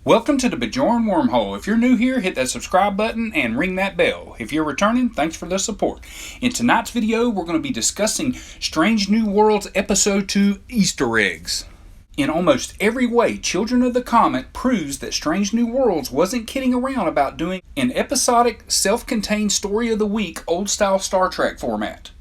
Welcome to the Bajoran Wormhole. If you're new here, hit that subscribe button and ring that bell. If you're returning, thanks for the support. In tonight's video, we're going to be discussing Strange New Worlds Episode 2 Easter Eggs. In almost every way, Children of the Comet proves that Strange New Worlds wasn't kidding around about doing an episodic, self-contained story of the week, old-style Star Trek format.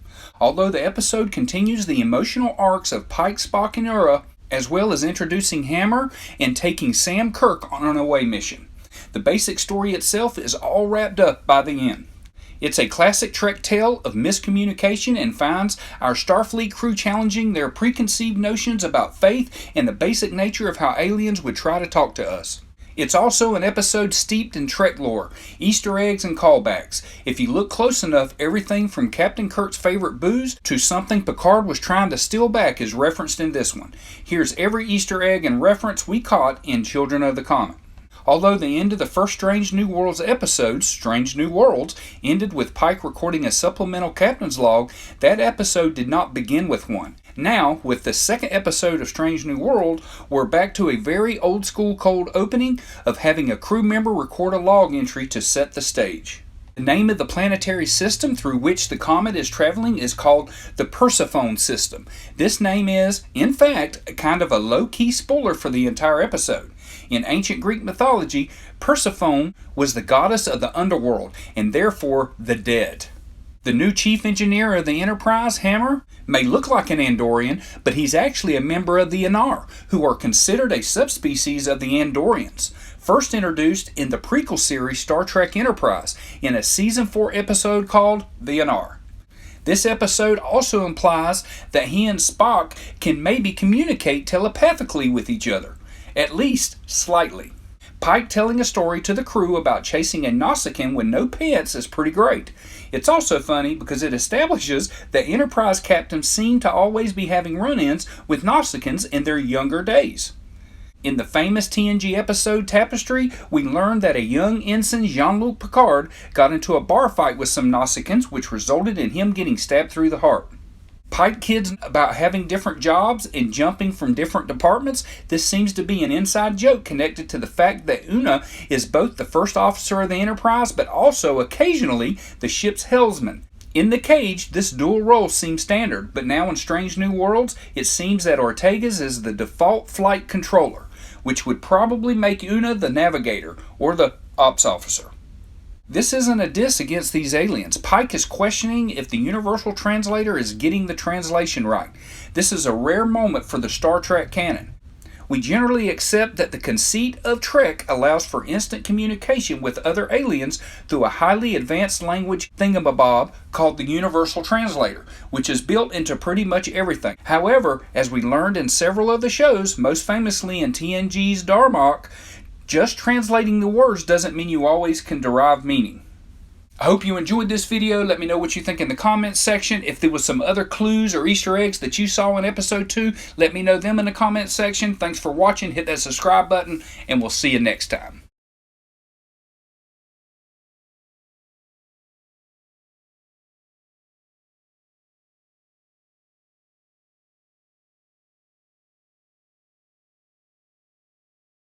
Although the episode continues the emotional arcs of Pike, Spock, and Uhura, as well as introducing Hammer and taking Sam Kirk on an away mission. The basic story itself is all wrapped up by the end. It's a classic Trek tale of miscommunication and finds our Starfleet crew challenging their preconceived notions about faith and the basic nature of how aliens would try to talk to us. It's also an episode steeped in Trek lore, Easter eggs, and callbacks. If you look close enough, everything from Captain Kirk's favorite booze to something Picard was trying to steal back is referenced in this one. Here's every Easter egg and reference we caught in Children of the Comet. Although the end of the first Strange New Worlds episode, Strange New Worlds, ended with Pike recording a supplemental captain's log, that episode did not begin with one. Now, with the second episode of Strange New World, we're back to a very old-school cold opening of having a crew member record a log entry to set the stage. The name of the planetary system through which the comet is traveling is called the Persephone system. This name is, in fact, kind of a low-key spoiler for the entire episode. In ancient Greek mythology, Persephone was the goddess of the underworld, and therefore the dead. The new chief engineer of the Enterprise, Hammer, may look like an Andorian, but he's actually a member of the Anar, who are considered a subspecies of the Andorians, first introduced in the prequel series Star Trek Enterprise, in a Season 4 episode called The Anar. This episode also implies that he and Spock can maybe communicate telepathically with each other, at least slightly. Pike telling a story to the crew about chasing a Nausicaan with no pants is pretty great. It's also funny because it establishes that Enterprise captains seem to always be having run-ins with Nausicaans in their younger days. In the famous TNG episode Tapestry, we learned that a young ensign Jean-Luc Picard got into a bar fight with some Nausicaans, which resulted in him getting stabbed through the heart. Pike kids about having different jobs and jumping from different departments. This seems to be an inside joke connected to the fact that Una is both the first officer of the Enterprise but also occasionally the ship's helmsman. In the Cage, this dual role seems standard, but now in Strange New Worlds, it seems that Ortega's is the default flight controller, which would probably make Una the navigator or the ops officer. This isn't a diss against these aliens. Pike is questioning if the universal translator is getting the translation right. This is a rare moment for the Star Trek canon. We generally accept that the conceit of Trek allows for instant communication with other aliens through a highly advanced language thingamabob called the universal translator, which is built into pretty much everything. However, as we learned in several of the shows, most famously in TNG's Darmok, just translating the words doesn't mean you always can derive meaning. I hope you enjoyed this video. Let me know what you think in the comments section. If there was some other clues or Easter eggs that you saw in episode 2, let me know them in the comments section. Thanks for watching. Hit that subscribe button, and we'll see you next time.